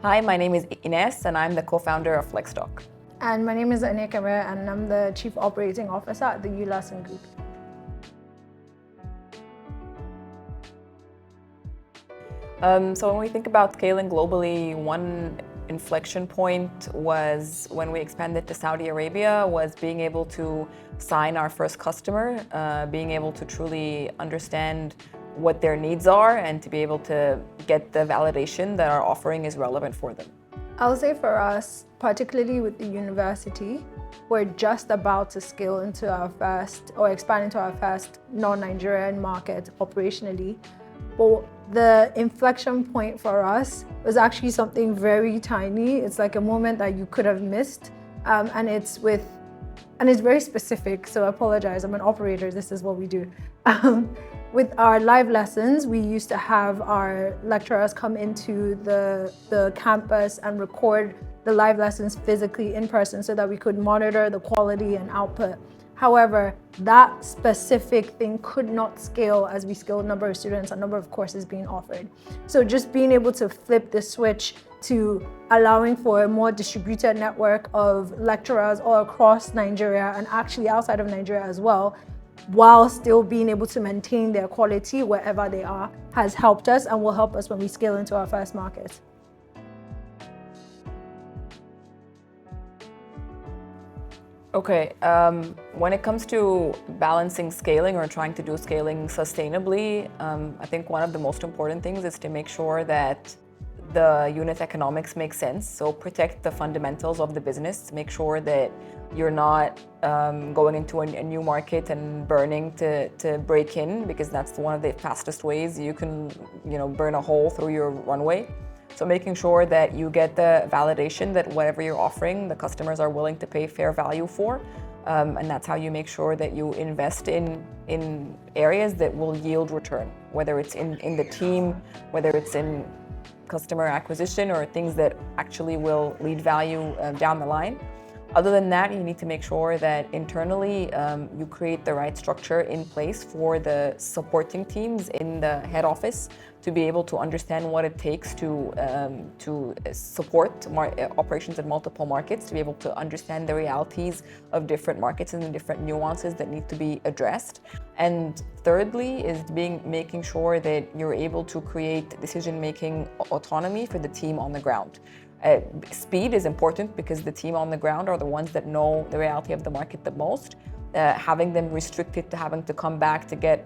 Hi, my name is Enas and I'm the co-founder of Flexstock. And my name is Aniekeme and I'm the Chief Operating Officer at the uLesson Group. So when we think about scaling globally, one inflection point was when we expanded to Saudi Arabia, was being able to sign our first customer, being able to truly understand what their needs are and to be able to get the validation that our offering is relevant for them. I'll say for us, particularly with the university, we're just about to scale into our first or expand into our first non-Nigerian market operationally. But the inflection point for us was actually something very tiny. It's like a moment that you could have missed, and it's very specific. So I apologize. I'm an operator. This is what we do. With our live lessons, we used to have our lecturers come into the campus and record the live lessons physically in person so that we could monitor the quality and output. However, that specific thing could not scale as we scaled number of students and number of courses being offered. So just being able to flip the switch to allowing for a more distributed network of lecturers all across Nigeria and actually outside of Nigeria as well, while still being able to maintain their quality wherever they are, has helped us and will help us when we scale into our first market. Okay, when it comes to balancing scaling or trying to do scaling sustainably, I think one of the most important things is to make sure that the unit economics make sense. So protect the fundamentals of the business, make sure that you're not going into a new market and burning to break in, because that's one of the fastest ways you can burn a hole through your runway. So making sure that you get the validation that whatever you're offering, the customers are willing to pay fair value for. And that's how you make sure that you invest in areas that will yield return, whether it's in the team, whether it's in customer acquisition or things that actually will lead value down the line. Other than that, you need to make sure that internally you create the right structure in place for the supporting teams in the head office to be able to understand what it takes to support operations in multiple markets, to be able to understand the realities of different markets and the different nuances that need to be addressed. And thirdly is making sure that you're able to create decision-making autonomy for the team on the ground. Speed is important because the team on the ground are the ones that know the reality of the market the most. Having them restricted to having to come back to get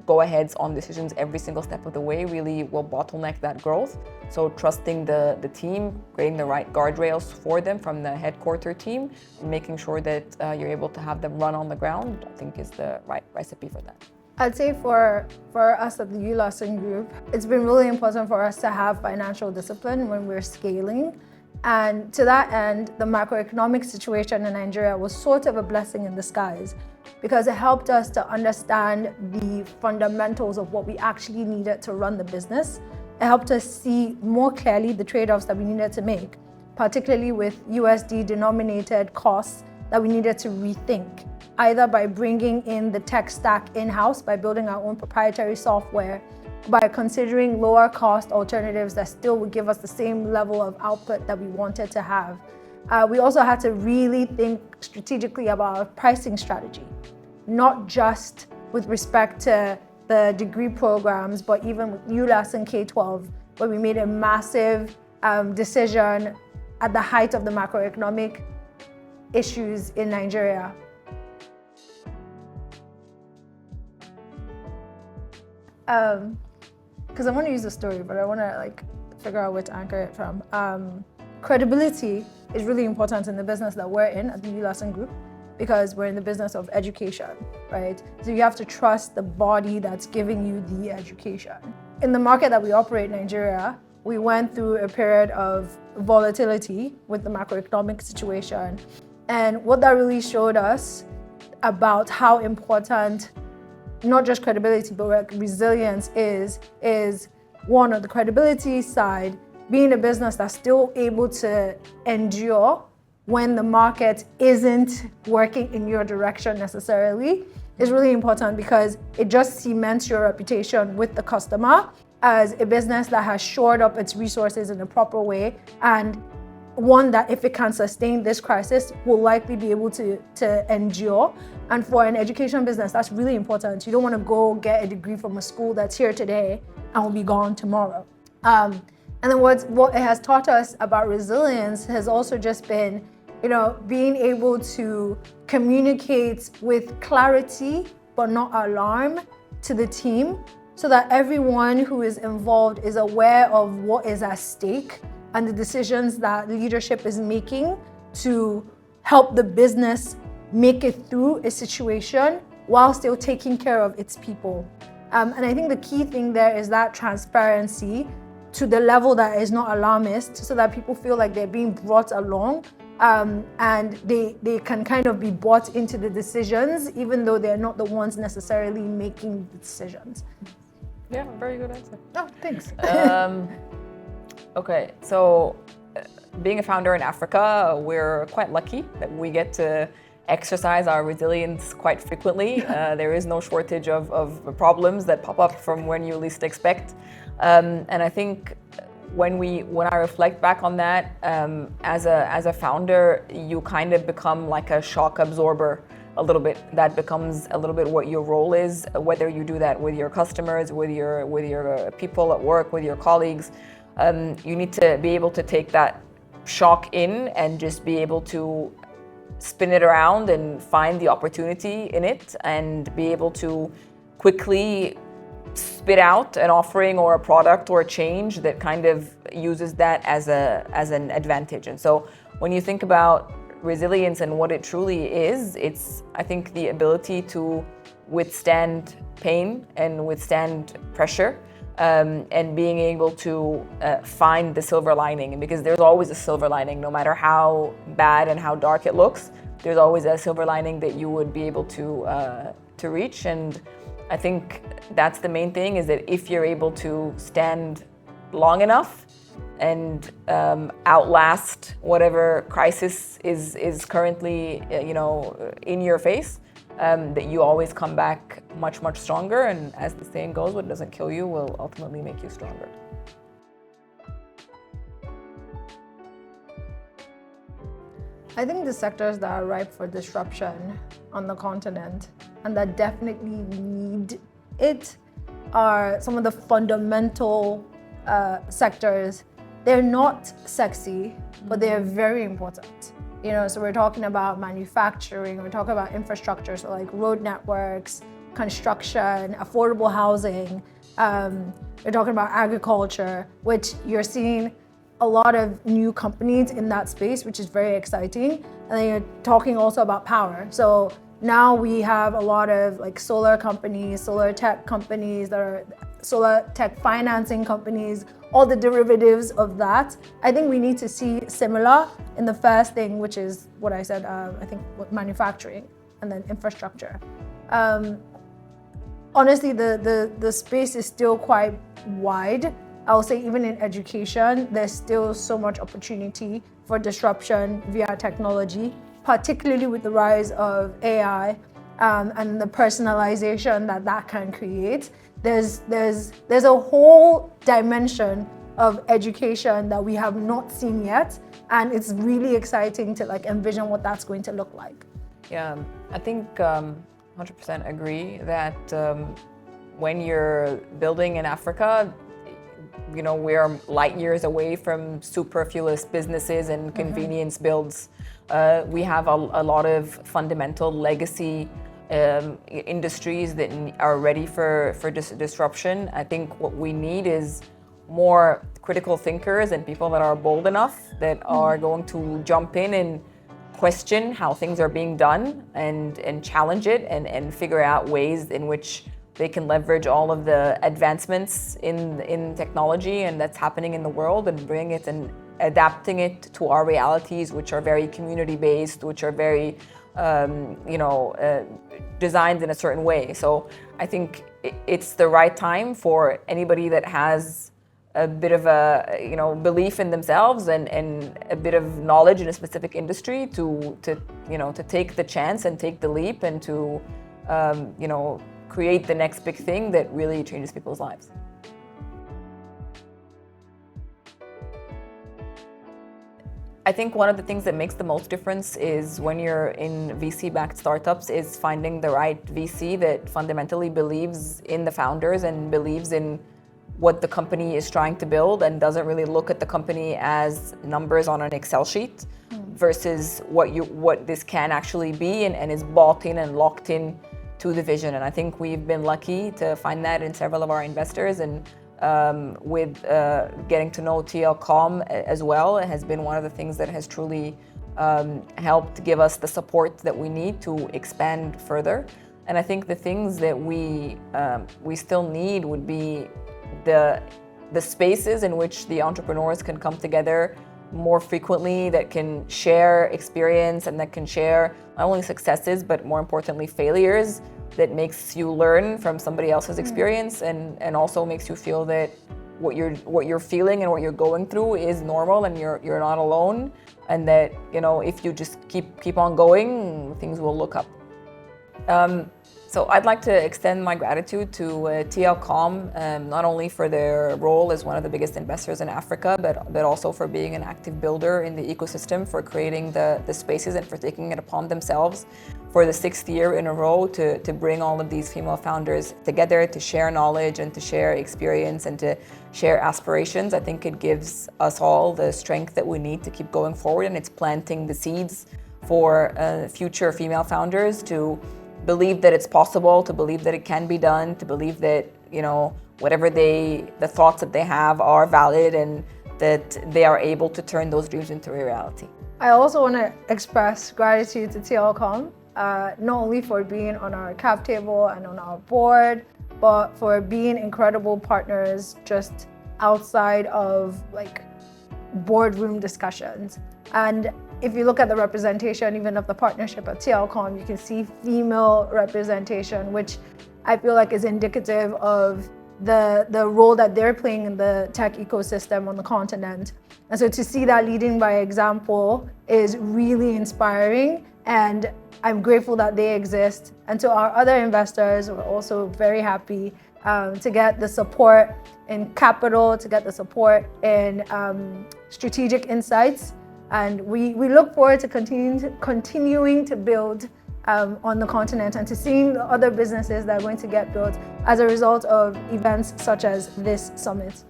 go-aheads on decisions every single step of the way really will bottleneck that growth. So trusting the team, creating the right guardrails for them from the headquarter team, and making sure that you're able to have them run on the ground, I think is the right recipe for that. I'd say for us at the uLesson Group, it's been really important for us to have financial discipline when we're scaling. And to that end, the macroeconomic situation in Nigeria was sort of a blessing in disguise because it helped us to understand the fundamentals of what we actually needed to run the business. It helped us see more clearly the trade-offs that we needed to make, particularly with USD denominated costs that we needed to rethink, either by bringing in the tech stack in-house, by building our own proprietary software, by considering lower cost alternatives that still would give us the same level of output that we wanted to have. We also had to really think strategically about our pricing strategy, not just with respect to the degree programs, but even with uLesson K-12, where we made a massive decision at the height of the macroeconomic issues in Nigeria. Because I want to use a story, but I want to figure out where to anchor it from. Credibility is really important in the business that we're in at the uLesson Group because we're in the business of education, right? So you have to trust the body that's giving you the education. In the market that we operate, Nigeria, we went through a period of volatility with the macroeconomic situation. And what that really showed us about how important not just credibility, but resilience is one, on the credibility side, being a business that's still able to endure when the market isn't working in your direction necessarily, is really important because it just cements your reputation with the customer as a business that has shored up its resources in a proper way, and one that, if it can sustain this crisis, will likely be able to endure. And for an education business, that's really important. You don't want to go get a degree from a school that's here today and will be gone tomorrow. And then what it has taught us about resilience has also just been, being able to communicate with clarity but not alarm to the team, so that everyone who is involved is aware of what is at stake and the decisions that leadership is making to help the business make it through a situation while still taking care of its people. And I think the key thing there is that transparency to the level that is not alarmist, so that people feel like they're being brought along, and they can kind of be bought into the decisions, even though they're not the ones necessarily making the decisions. Yeah, very good answer. Oh, thanks. Okay, so being a founder in Africa, we're quite lucky that we get to exercise our resilience quite frequently. There is no shortage of problems that pop up from when you least expect. And I think when I reflect back on that, as a founder, you kind of become like a shock absorber a little bit. That becomes a little bit what your role is, whether you do that with your customers, with your people at work, with your colleagues. You need to be able to take that shock in and just be able to spin it around and find the opportunity in it, and be able to quickly spit out an offering or a product or a change that kind of uses that as an advantage. And so when you think about resilience and what it truly is, it's, I think, the ability to withstand pain and withstand pressure, and being able to find the silver lining. Because there's always a silver lining, no matter how bad and how dark it looks, there's always a silver lining that you would be able to reach. And I think that's the main thing, is that if you're able to stand long enough and outlast whatever crisis is currently in your face, that you always come back much, much stronger. And as the saying goes, what doesn't kill you will ultimately make you stronger. I think the sectors that are ripe for disruption on the continent and that definitely need it are some of the fundamental sectors. They're not sexy, but they're very important. So we're talking about manufacturing, we're talking about infrastructure, so like road networks, construction, affordable housing. We're talking about agriculture, which you're seeing a lot of new companies in that space, which is very exciting. And then you're talking also about power. So now we have a lot of like solar companies, solar tech companies, that are solar tech financing companies, all the derivatives of that. I think we need to see similar in the first thing, which is what I said, I think manufacturing and then infrastructure. Honestly, the space is still quite wide. I'll say even in education, there's still so much opportunity for disruption via technology, particularly with the rise of AI and the personalization that can create. There's a whole dimension of education that we have not seen yet, and it's really exciting to like envision what that's going to look like. Yeah, I think 100% agree that when you're building in Africa, we're light years away from superfluous businesses and convenience builds. We have a lot of fundamental legacy industries that are ready for disruption. I think what we need is more critical thinkers and people that are bold enough, that are going to jump in and question how things are being done and challenge it and figure out ways in which they can leverage all of the advancements in technology and that's happening in the world, and bring it and adapting it to our realities, which are very community-based, which are very designed in a certain way. So I think it's the right time for anybody that has a bit of a belief in themselves and a bit of knowledge in a specific industry to take the chance and take the leap, and to create the next big thing that really changes people's lives. I think one of the things that makes the most difference is when you're in VC-backed startups is finding the right VC that fundamentally believes in the founders and believes in what the company is trying to build and doesn't really look at the company as numbers on an Excel sheet versus what this can actually be and is bought in and locked in to the vision. And I think we've been lucky to find that in several of our investors, and with getting to know TLCom as well, it has been one of the things that has truly helped give us the support that we need to expand further. And I think the things that we still need would be the spaces in which the entrepreneurs can come together more frequently, that can share experience and that can share not only successes but more importantly failures, that makes you learn from somebody else's experience and also makes you feel that what you're feeling and what you're going through is normal and you're not alone, and that if you just keep on going, things will look up. So I'd like to extend my gratitude to TLCom, not only for their role as one of the biggest investors in Africa, but also for being an active builder in the ecosystem, for creating the spaces and for taking it upon themselves for the 6th year in a row to bring all of these female founders together, to share knowledge and to share experience and to share aspirations. I think it gives us all the strength that we need to keep going forward, and it's planting the seeds for future female founders to believe that it's possible, to believe that it can be done, to believe that whatever the thoughts that they have are valid and that they are able to turn those dreams into a reality. I also want to express gratitude to TLCom, not only for being on our cap table and on our board, but for being incredible partners just outside of boardroom discussions. And if you look at the representation even of the partnership at TLCom, you can see female representation, which I feel like is indicative of the role that they're playing in the tech ecosystem on the continent. And so to see that leading by example is really inspiring, and I'm grateful that they exist. And to our other investors, we're also very happy to get the support in capital, to get the support in strategic insights. And we look forward to continuing to build on the continent and to seeing the other businesses that are going to get built as a result of events such as this summit.